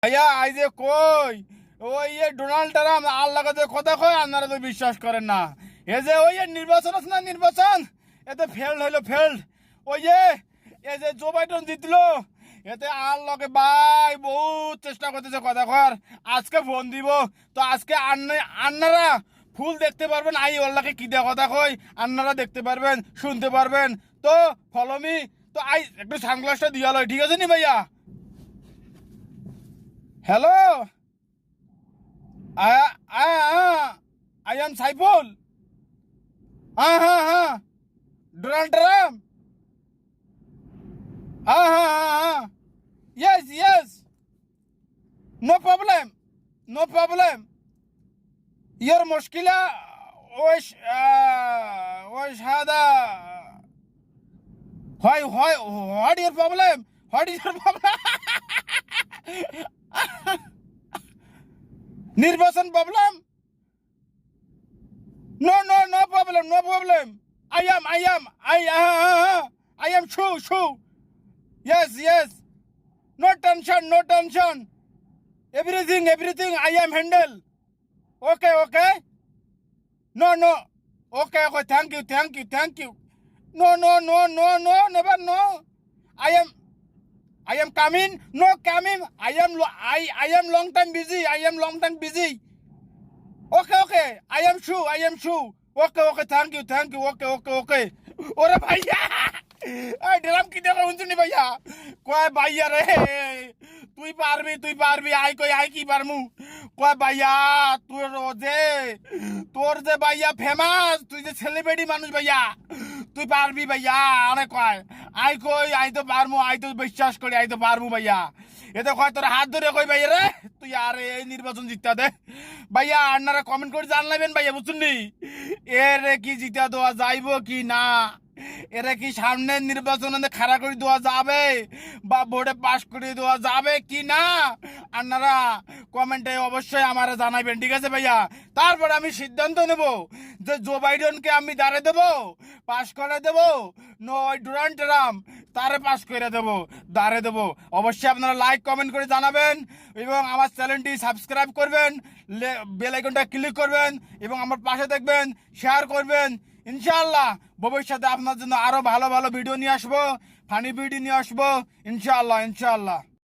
ভাইয়া আই যে কই ওই ডোনাল্ড ট্রাম্প আল্লাহ যে কথা কয় আপনারা তো বিশ্বাস করেন না। এ যে ওই নির্বাচন আছে না, নির্বাচন এতে ফেল্ড হইলো ফেল্ড। ওই যে এই যে জো বাইডেন জিতলো, এতে আল্লাহকে ভাই বহুত চেষ্টা করতেছে কথা কর। আজকে ফোন দিব, তো আজকে আন্নারা ফুল দেখতে পারবেন। আই আল্লাহকে কি দেয়া কথা কই আন্নারা দেখতে পারবেন, শুনতে পারবেন। তো ফলো মি। তো আই একটু সানগ্লাসটা দিয়া লয়, ঠিক আছে নি ভাইয়া? Hello, I am Saiful. হ্যাঁ হ্যাঁ হ্যাঁ, ডোনাল্ড ট্রাম্প। হ্যাঁ হ্যাঁ হ্যাঁ হ্যাঁ, yes yes, no problem, no problem. Your মুশকিলা ওইশ ওইশ হাদা হয় হয়। What your problem? What is your problem? নির্বাচন problem? No, no, no problem, no problem. I am sure. Yes, yes. No tension, no tension. Everything I am handle. Okay. No. Okay, thank you. No, never no. I am coming, no coming. I am long time busy. Okay. I am sure. Okay. Thank you. Okay. ওরে ভাইয়া, এই drum কি দেখা শুনছুনি ভাইয়া? কয় ভাইয়া রে, তুই পারবি। আই কি পারমু? কয় ভাইয়া তোর যে ভাইয়া ফেমাস, তুই যে সেলিব্রিটি মানুষ ভাইয়া, তুই পারবি ভাইয়া। অনেক কয় আই তো পারমু, আই তো বিশ্বাস করি, আই তো পারমু ভাইয়া। এতে কয় তোর হাত ধরে কই ভাইয়া রে, তুই আর এই নির্বাচন জিতা দে ভাইয়া। আপনারা কমেন্ট করে জানাবেন ভাইয়া, বুঝছেন নি? এরে কি জিতা দেওয়া যাইব কি না, এরা কি সামনের নির্বাচনে খাড়া করে দেওয়া যাবে বা ভোটে পাশ করে দেওয়া যাবে কি না, আপনারা কমেন্টে অবশ্যই আমারা জানাবেন, ঠিক আছে ভাইয়া? তারপর আমি সিদ্ধান্ত নেব যে জো বাইডেনকে আমি দাঁড়ে দেবো, পাশ করে দেবো, নয় ডোনাল্ড ট্রাম্প তারে পাশ করে দেবো, দাঁড়ে দেবো। অবশ্যই আপনারা লাইক কমেন্ট করে জানাবেন এবং আমার চ্যানেলটি সাবস্ক্রাইব করবেন, বেল আইকনটা ক্লিক করবেন এবং আমার পাশে দেখবেন, শেয়ার করবেন। ইনশাআল্লাহ ভবিষ্যতে আপনার জন্য আরো ভালো ভিডিও নিয়ে আসবো, ফানি ভিডিও নিয়ে আসবো, ইনশাআল্লাহ।